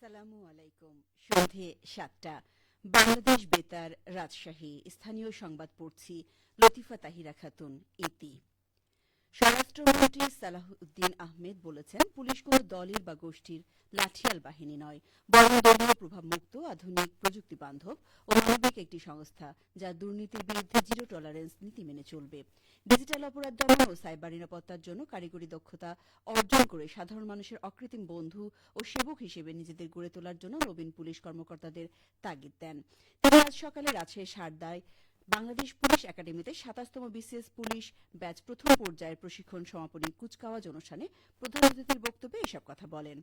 আসসালামু আলাইকুম। সন্ধে ৭টা। বাংলাদেশ বেতার, রাজশাহী। স্থানীয় সংবাদ পড়ছি লতিফা তাহিরা খাতুন, ইতি। স্বরাষ্ট্রমন্ত্রী সালাহউদ্দিন আহমেদ বলেছেন, পুলিশ কোনো দলের বা গোষ্ঠীর লাঠিয়াল বাহিনী নয়, বরং দলীয় প্রভাবমুক্ত, আধুনিক, প্রযুক্তি বান্ধব ও মানবিক একটি সংস্থা, যা দুর্নীতির বিরুদ্ধে জিরো টলারেন্স নীতি মেনে চলবে। ডিজিটাল অপরাধ দমন ও সাইবার নিরাপত্তার জন্য কারিগরি দক্ষতা অর্জন করে সাধারণ মানুষের অকৃত্রিম বন্ধু ও সেবক হিসেবে নিজেদের গড়ে তোলার জন্য নবীন পুলিশ কর্মকর্তাদের তাগিদ দেন। তিনি আজ সকালে রাজশাহীর সারদায় বাংলাদেশ পুলিশ একাডেমিতে ২৭তম বিসিএস পুলিশ ব্যাচ প্রথম পর্যায়ের প্রশিক্ষণ সমাপনী কুচকাওয়াজ অনুষ্ঠানে প্রধান অতিথির বক্তব্যে এসব কথা বলেন।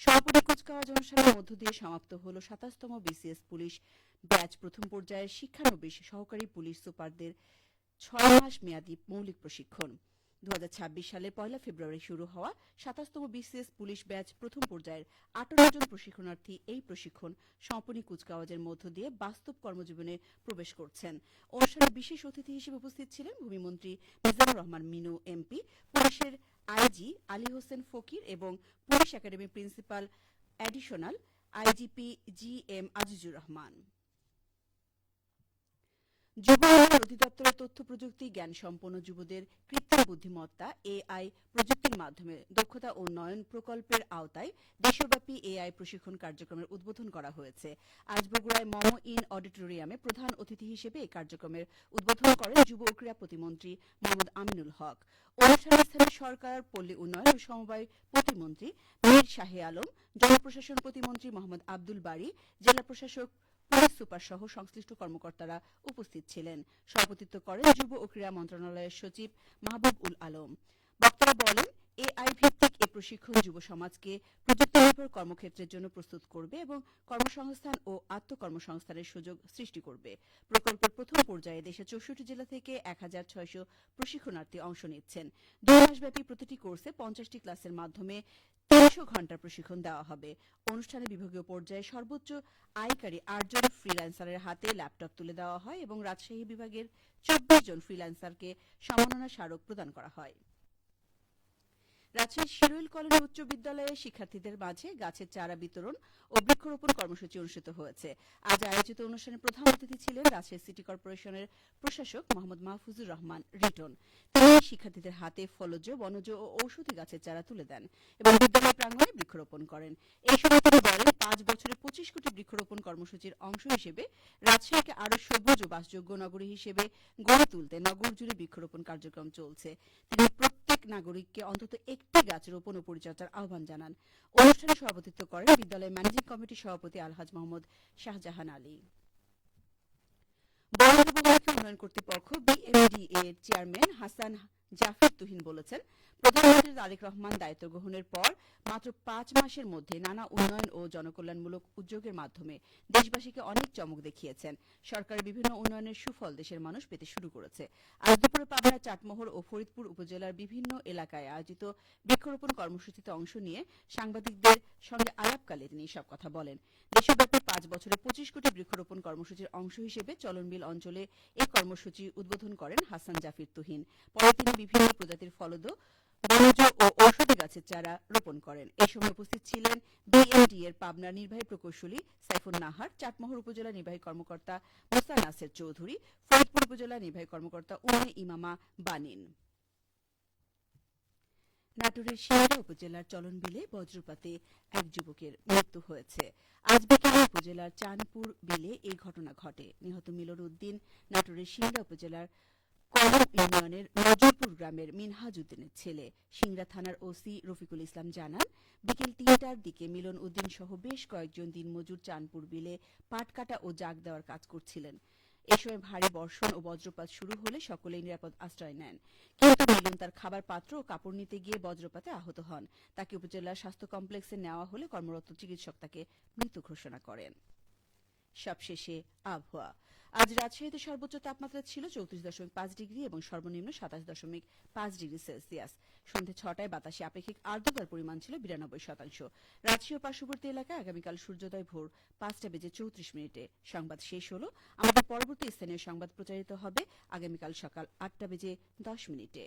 সমাপনী কুচকাওয়াজ অনুষ্ঠানের মধ্য দিয়ে সমাপ্ত হল ২৭তম বিসিএস পুলিশ ব্যাচ প্রথম পর্যায়ের শিক্ষানবিশ সহকারী পুলিশ সুপারদের ৬ মাস মেয়াদী মৌলিক প্রশিক্ষণ। ২০২৬ সালের ১ ফেব্রুয়ারি শুরু হওয়া ২৭তম বিসিএস পুলিশ ব্যাচ প্রথম পর্যায়ের ১৮ জন প্রশিক্ষণার্থী এই প্রশিক্ষণ সমাপনী কুচকাওয়াজের মধ্য দিয়ে বাস্তব কর্মজীবনে প্রবেশ করছেন। অনুষ্ঠানে বিশেষ অতিথি হিসেবে উপস্থিত ছিলেন ভূমিমন্ত্রী মিজানুর রহমান মিনু এমপি, পুলিশের আইজি আলী হোসেন ফকির এবং পুলিশ একাডেমির principal additional IGP G M Azizur Rahman. যুব উন্নয়ন অধিদপ্তরের তথ্য প্রযুক্তি জ্ঞান সম্পন্ন যুবদের কৃত্রিম বুদ্ধিমত্তা এআই প্রযুক্তির মাধ্যমে দক্ষতা উন্নয়ন প্রকল্পের আওতায় দেশব্যাপী এআই প্রশিক্ষণ কার্যক্রমের উদ্বোধন করা হয়েছে। আজ বগুড়ায় মম ইন অডিটোরিয়ামে প্রধান অতিথি হিসেবে এই কার্যক্রমের উদ্বোধন করেন যুব ও ক্রীড়া প্রতিমন্ত্রী মোহাম্মদ আমিনুল হক। অনুষ্ঠানে স্থানীয় সরকার, পল্লী উন্নয়ন ও সমবায় প্রতিমন্ত্রী মীর শাহে আলম, জনপ্রশাসন প্রতিমন্ত্রী মোহাম্মদ আব্দুল বারী, জেলা প্রশাসক, পুলিশ সুপার সহ সংশ্লিষ্ট কর্মকর্তারা উপস্থিত ছিলেন। সভাপতিত্ব করেন যুব ও ক্রীড়া মন্ত্রণালয়ের সচিব মাহবুব উল আলম। বক্তারা বলেন, এআই ভিত্তিক এ প্রশিক্ষণ যুব সমাজকে প্রযুক্তি নির্ভর কর্মক্ষেত্রের জন্য প্রস্তুত করবে এবং কর্মসংস্থান ও আত্মকর্মসংস্থানের সুযোগ সৃষ্টি করবে। প্রকল্পের প্রথম পর্যায়ে দেশের ৬৪ জেলা থেকে ১,৬০০ প্রশিক্ষণার্থী অংশ নিচ্ছেন। ২ মাসব্যাপী প্রতিটি কোর্সে ৫০টি ক্লাসের মাধ্যমে ৩০০ ঘণ্টার প্রশিক্ষণ দেওয়া হবে। অনুষ্ঠানে বিভাগীয় পর্যায়ে সর্বোচ্চ আয়কারী ৮ জন ফ্রিল্যান্সারের হাতে ল্যাপটপ তুলে দেওয়া হয় এবং রাজশাহী বিভাগের ২৪ জন ফ্রিল্যান্সারকে সম্মাননা স্মারক প্রদান করা হয়। রাজশাহীর শিরোইল কলেজ উচ্চ বিদ্যালয়ে শিক্ষার্থীদের মাঝে গাছের চারা বিতরণ ও বৃক্ষরোপণ কর্মসূচি অনুষ্ঠিত হয়েছে। আজ আয়োজিত অনুষ্ঠানে প্রধান অতিথি ছিলেন রাজশাহী সিটি কর্পোরেশনের প্রশাসক মোহাম্মদ মাহফুজুর রহমান রিটন। তিনি শিক্ষার্থীদের হাতে ফলজ, বনজ ও ঔষধি গাছের চারা তুলে দেন এবং বিদ্যালয় প্রাঙ্গণে বৃক্ষরোপণ করেন। এই সময় তিনি বলেন, ৫ বছরে ২৫ কোটি বৃক্ষরোপণ কর্মসূচির অংশ হিসেবে রাজশাহীকে আরও সবুজ ও বাসযোগ্য নগরী হিসেবে গড়ে তুলতে নগর জুড়ে বৃক্ষরোপণ কার্যক্রম চলছে। তিনি প্রত্যেক নাগরিককে অন্তত একটি গাছ রোপণ ও পরিচর্যার আহ্বান জানান। অনুষ্ঠানে সভাপতিত্ব করেন বিদ্যালয় ম্যানেজিং কমিটির সভাপতি আলহাজ মোহাম্মদ শাহজাহান আলী। বরেন্দ্র বহুমুখী উন্নয়ন কর্তৃপক্ষ বিএমডিএ এর চেয়ারম্যান হাসান জাফর তুহিন বলেছেন, প্রধানমন্ত্রী তারেক রহমান দায়িত্ব গ্রহণের পর মাত্র ৫ মাসের মধ্যে নানা উন্নয়ন ও জনকল্যাণমূলক উদ্যোগের মাধ্যমে দেশবাসীকে অনেক চমক দেখিয়েছেন। সরকারের বিভিন্ন উন্নয়নের সুফল দেশের মানুষ পেতে শুরু করেছে। আজ দুপুরে পাবনার চাটমোহর ও ফরিদপুর উপজেলার বিভিন্ন এলাকায় আয়োজিত বৃক্ষরোপণ কর্মসূচিতে অংশ নিয়ে সাংবাদিকদের সঙ্গে আলাপকালে তিনি এসব কথা বলেন। দেশব্যাপী ৫ বছরে ২৫ কোটি বৃক্ষরোপণ কর্মসূচির অংশ হিসেবে চলনবিল অঞ্চলে এই কর্মসূচি উদ্বোধন করেন হাসান জাফির তুহিন। পরে তিনি বিভিন্ন প্রজাতির ফলদ, বনজ ও ঔষধি গাছের চারা রোপণ করেন। এই সময় উপস্থিত ছিলেন বিএমডি এর পাবনার নির্বাহী প্রকৌশলী সাইফুন নাহার, চাটমোহর উপজেলা নির্বাহী কর্মকর্তা মোসা নাসের চৌধুরী, ফরিদপুর উপজেলা নির্বাহী কর্মকর্তা উমে ইমামা বানিন। নাটোরের সিংড়া উপজেলার চলনবিলে বজ্রপাতে এক যুবকের মৃত্যু হয়েছে। আজ বিকেলে উপজেলার চাঁদপুর বিলে এই ঘটনা ঘটে। নিহত মিলন উদ্দিন নাটোরের সিংড়া উপজেলার কলম ইউনিয়নের নজরপুর গ্রামের মিনহাজ উদ্দিনের ছেলে। সিংড়া থানার ওসি রফিকুল ইসলাম জানান, বিকেল ৩টার দিকে মিলন উদ্দিন সহ বেশ কয়েকজন দিনমজুর চাঁদপুর বিলে পাট কাটা ও জাগ দেওয়ার কাজ করছিলেন। এ সময় ভারী বর্ষণ ও বজ্রপাত শুরু হলে সকলেই নিরাপদ আশ্রয় নেন। কিন্তু মিলন তার খাবার পাত্র ও কাপড় নিতে গিয়ে বজ্রপাতে আহত হন। তাকে উপজেলা স্বাস্থ্য কমপ্লেক্সে নেওয়া হলে কর্মরত চিকিৎসক তাকে মৃত ঘোষণা করেন। সবশেষে আবহাওয়া। আজ রাজশাহীতে সর্বোচ্চ তাপমাত্রা ছিল ৩৪.৫ ডিগ্রি এবং সর্বনিম্ন ২৭.৫ ডিগ্রি সেলসিয়াস। সন্ধ্যে ৬টায় বাতাসে আপেক্ষিক আর্দ্রতার পরিমাণ ছিল ৯২%। রাজশাহী ও পার্শ্ববর্তী এলাকায় আগামীকাল সূর্যোদয় ভোর ৫টা বেজে ৩৪ মিনিটে। সংবাদ শেষ হলো। আমাদের পরবর্তী স্থানীয় সংবাদ প্রচারিত হবে আগামীকাল সকাল ৮টা বেজে ১০ মিনিটে।